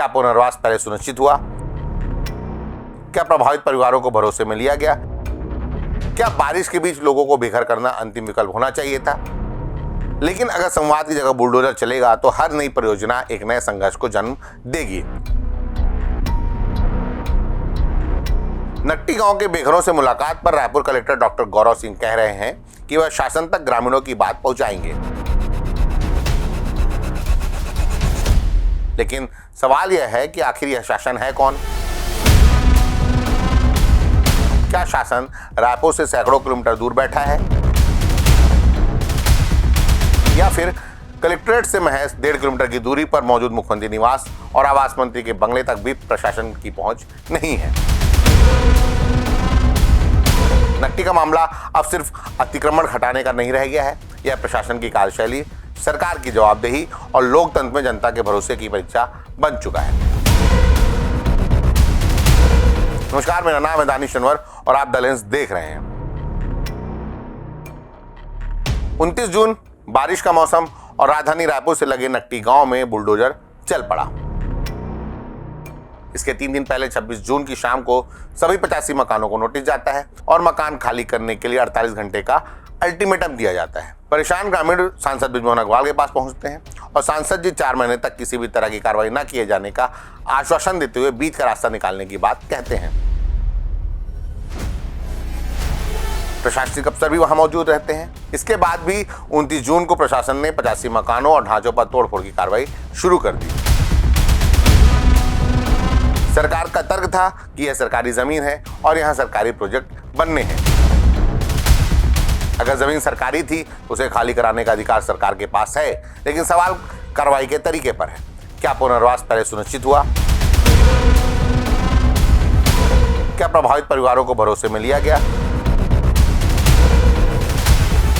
क्या पुनर्वास पहले सुनिश्चित हुआ? क्या प्रभावित परिवारों को भरोसे में लिया गया? क्या बारिश के बीच लोगों को बेघर करना अंतिम विकल्प होना चाहिए था? लेकिन अगर संवाद की जगह बुलडोजर चलेगा तो हर नई परियोजना एक नए संघर्ष को जन्म देगी। नट्टी गांव के बेघरों से मुलाकात पर रायपुर कलेक्टर डॉक्टर गौरव सिंह कह रहे हैं कि वह शासन तक ग्रामीणों की बात पहुंचाएंगे। लेकिन सवाल यह है कि आखिर यह शासन है कौन? क्या शासन रायपुर से सैकड़ों किलोमीटर दूर बैठा है, या फिर कलेक्ट्रेट से महज 1.5 किलोमीटर की दूरी पर मौजूद मुख्यमंत्री निवास और आवास मंत्री के बंगले तक भी प्रशासन की पहुंच नहीं है? नट्टी का मामला अब सिर्फ अतिक्रमण हटाने का नहीं रह गया है, यह प्रशासन की कार्यशैली, सरकार की जवाबदेही और लोकतंत्र में जनता के भरोसे की परीक्षा बन चुका है। नमस्कार, मेरा नाम है दानिश अनवर और आप द लेंस देख रहे हैं। 29 जून, बारिश का मौसम और राजधानी रायपुर से लगे नट्टी गांव में बुलडोजर चल पड़ा। इसके 3 दिन पहले 26 जून की शाम को सभी 85 मकानों को नोटिस जाता है और मकान खाली करने के लिए 48 घंटे का अल्टीमेटम दिया जाता है। परेशान ग्रामीण सांसद बृजमोहन अग्रवाल के पास पहुंचते हैं और सांसद जी 4 महीने तक किसी भी तरह की कार्रवाई न किए जाने का आश्वासन देते हुए बीच का रास्ता निकालने की बात कहते हैं। प्रशासनिक अफसर भी वहां मौजूद रहते हैं। इसके बाद भी 29 जून को प्रशासन ने 85 मकानों और ढांचों पर तोड़फोड़ की कार्रवाई शुरू कर दी। सरकार का तर्क था कि यह सरकारी जमीन है और यहां सरकारी प्रोजेक्ट बनने हैं। अगर जमीन सरकारी थी तो उसे खाली कराने का अधिकार सरकार के पास है, लेकिन सवाल कार्रवाई के तरीके पर है। क्या पुनर्वास पहले सुनिश्चित हुआ? क्या प्रभावित परिवारों को भरोसे में लिया गया?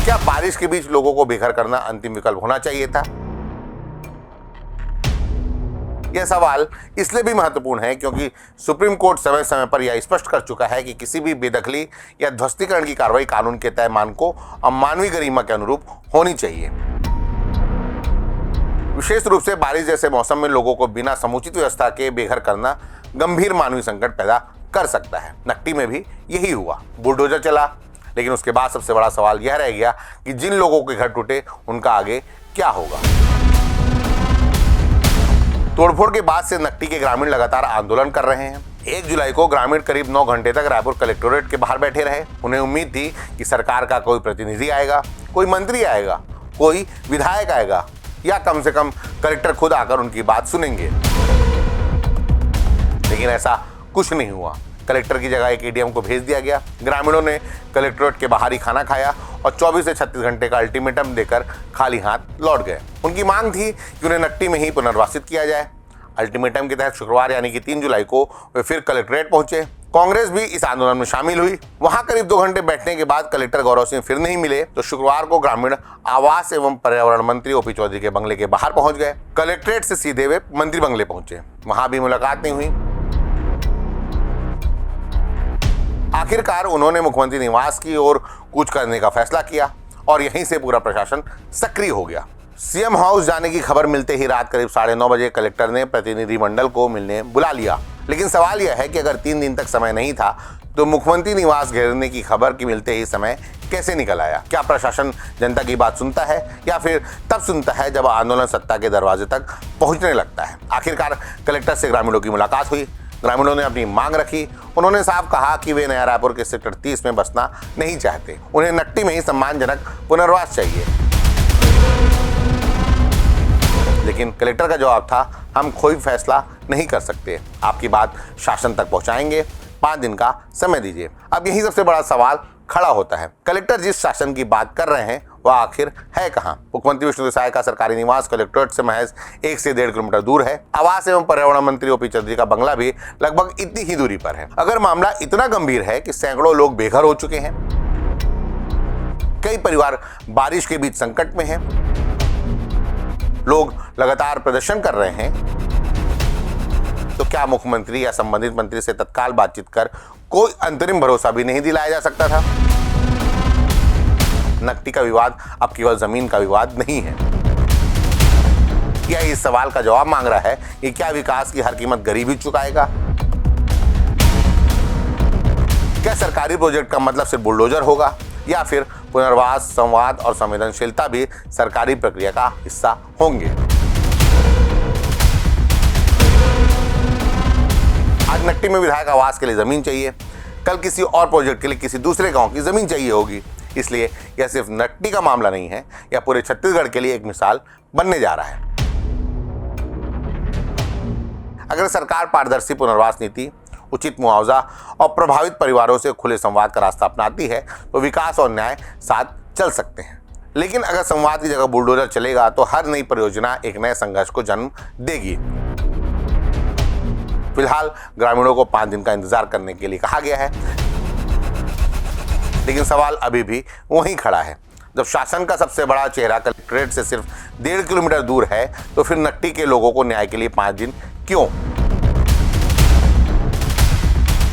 क्या बारिश के बीच लोगों को बेघर करना अंतिम विकल्प होना चाहिए था? यह सवाल इसलिए भी महत्वपूर्ण है क्योंकि सुप्रीम कोर्ट समय समय पर यह स्पष्ट कर चुका है कि किसी भी बेदखली या ध्वस्तीकरण की कार्रवाई कानून के तय मानकों और मानवीय गरिमा के अनुरूप होनी चाहिए। विशेष रूप से बारिश जैसे मौसम में लोगों को बिना समुचित व्यवस्था के बेघर करना गंभीर मानवीय संकट पैदा कर सकता है। नट्टी में भी यही हुआ। बुलडोजर चला, लेकिन उसके बाद सबसे बड़ा सवाल यह रह गया कि जिन लोगों के घर टूटे उनका आगे क्या होगा। तोड़फोड़ के बाद से नट्टी के ग्रामीण लगातार आंदोलन कर रहे हैं। 1 जुलाई को ग्रामीण करीब 9 घंटे तक रायपुर कलेक्टोरेट के बाहर बैठे रहे। उन्हें उम्मीद थी कि सरकार का कोई प्रतिनिधि आएगा, कोई मंत्री आएगा, कोई विधायक आएगा, या कम से कम कलेक्टर खुद आकर उनकी बात सुनेंगे। लेकिन ऐसा कुछ नहीं हुआ। कलेक्टर की जगह एक एडीएम को भेज दिया गया। ग्रामीणों ने कलेक्टोरेट के बाहर ही खाना खाया और 24 से 36 घंटे का अल्टीमेटम देकर खाली हाथ लौट गए। उनकी मांग थी कि उन्हें नट्टी में ही पुनर्वासित किया जाए। अल्टीमेटम के तहत शुक्रवार यानी कि 3 जुलाई को वे फिर कलेक्टोरेट पहुंचे। कांग्रेस भी इस आंदोलन में शामिल हुई। वहां करीब 2 घंटे बैठने के बाद कलेक्टर गौरव सिंह फिर नहीं मिले तो शुक्रवार को ग्रामीण आवास एवं पर्यावरण मंत्री ओपी चौधरी के बंगले के बाहर पहुंच गए। कलेक्टरेट से सीधे वे मंत्री बंगले पहुंचे। वहां भी मुलाकात नहीं हुई। आखिरकार उन्होंने मुख्यमंत्री निवास की ओर कूच करने का फैसला किया और यहीं से पूरा प्रशासन सक्रिय हो गया। सीएम हाउस जाने की खबर मिलते ही रात करीब 9:30 बजे कलेक्टर ने प्रतिनिधिमंडल को मिलने बुला लिया। लेकिन सवाल यह है कि अगर 3 दिन तक समय नहीं था तो मुख्यमंत्री निवास घेरने की खबर की मिलते ही समय कैसे निकल आया? क्या प्रशासन जनता की बात सुनता है या फिर तब सुनता है जब आंदोलन सत्ता के दरवाजे तक पहुंचने लगता है? आखिरकार कलेक्टर से ग्रामीणों की मुलाकात हुई। ग्रामीणों ने अपनी मांग रखी। उन्होंने साफ कहा कि वे नया रायपुर के सेक्टर 30 में बसना नहीं चाहते। उन्हें नट्टी में ही सम्मानजनक पुनर्वास चाहिए। लेकिन कलेक्टर का जवाब था, हम कोई फैसला नहीं कर सकते, आपकी बात शासन तक पहुंचाएंगे, 5 दिन का समय दीजिए। अब यही सबसे बड़ा सवाल खड़ा होता है। कलेक्टर जिस शासन की बात कर रहे हैं वह आखिर है कहां? मुख्यमंत्री विष्णु देसाई का सरकारी निवास कलेक्टरेट से महज 1 से 1.5 किलोमीटर दूर है। आवास एवं पर्यावरण मंत्री ओपी चौधरी का बंगला भी लगभग इतनी ही दूरी पर है। अगर मामला इतना गंभीर है कि सैकड़ों लोग बेघर हो चुके हैं, कई परिवार बारिश के बीच संकट में हैं, लोग लगातार प्रदर्शन कर रहे हैं, तो क्या मुख्यमंत्री या संबंधित मंत्री से तत्काल बातचीत कर कोई अंतरिम भरोसा भी नहीं दिलाया जा सकता था? नट्टी का विवाद अब केवल जमीन का विवाद नहीं है, क्या इस सवाल का जवाब मांग रहा है कि क्या विकास की हर कीमत गरीबी चुकाएगा? क्या सरकारी प्रोजेक्ट का मतलब सिर्फ बुलडोजर होगा या फिर पुनर्वास, संवाद और संवेदनशीलता भी सरकारी प्रक्रिया का हिस्सा होंगे? आज नट्टी में विधायक आवास के लिए जमीन चाहिए, कल किसी और प्रोजेक्ट के लिए किसी दूसरे गांव की जमीन चाहिए होगी। इसलिए यह सिर्फ नट्टी का मामला नहीं है, यह पूरे छत्तीसगढ़ के लिए एक मिसाल बनने जा रहा है। अगर सरकार पारदर्शी पुनर्वास नीति, उचित मुआवजा और प्रभावित परिवारों से खुले संवाद का रास्ता अपनाती है तो विकास और न्याय साथ चल सकते हैं। लेकिन अगर संवाद की जगह बुलडोजर चलेगा तो हर नई परियोजना एक नए संघर्ष को जन्म देगी। फिलहाल ग्रामीणों को 5 दिन का इंतजार करने के लिए कहा गया है, लेकिन सवाल अभी भी वहीं खड़ा है। जब शासन का सबसे बड़ा चेहरा कलेक्ट्रेट से सिर्फ 1.5 किलोमीटर दूर है तो फिर नट्टी के लोगों को न्याय के लिए 5 दिन क्यों?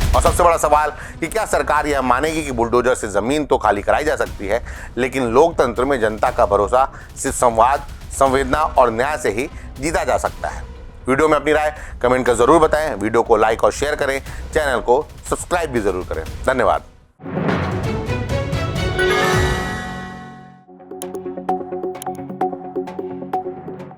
और सबसे बड़ा सवाल कि क्या सरकार यह मानेगी कि बुलडोजर से जमीन तो खाली कराई जा सकती है, लेकिन लोकतंत्र में जनता का भरोसा सिर्फ संवाद, संवेदना और न्याय से ही जीता जा सकता है। वीडियो में अपनी राय कमेंट कर जरूर बताएं, वीडियो को लाइक और शेयर करें, चैनल को सब्सक्राइब भी जरूर करें। धन्यवाद।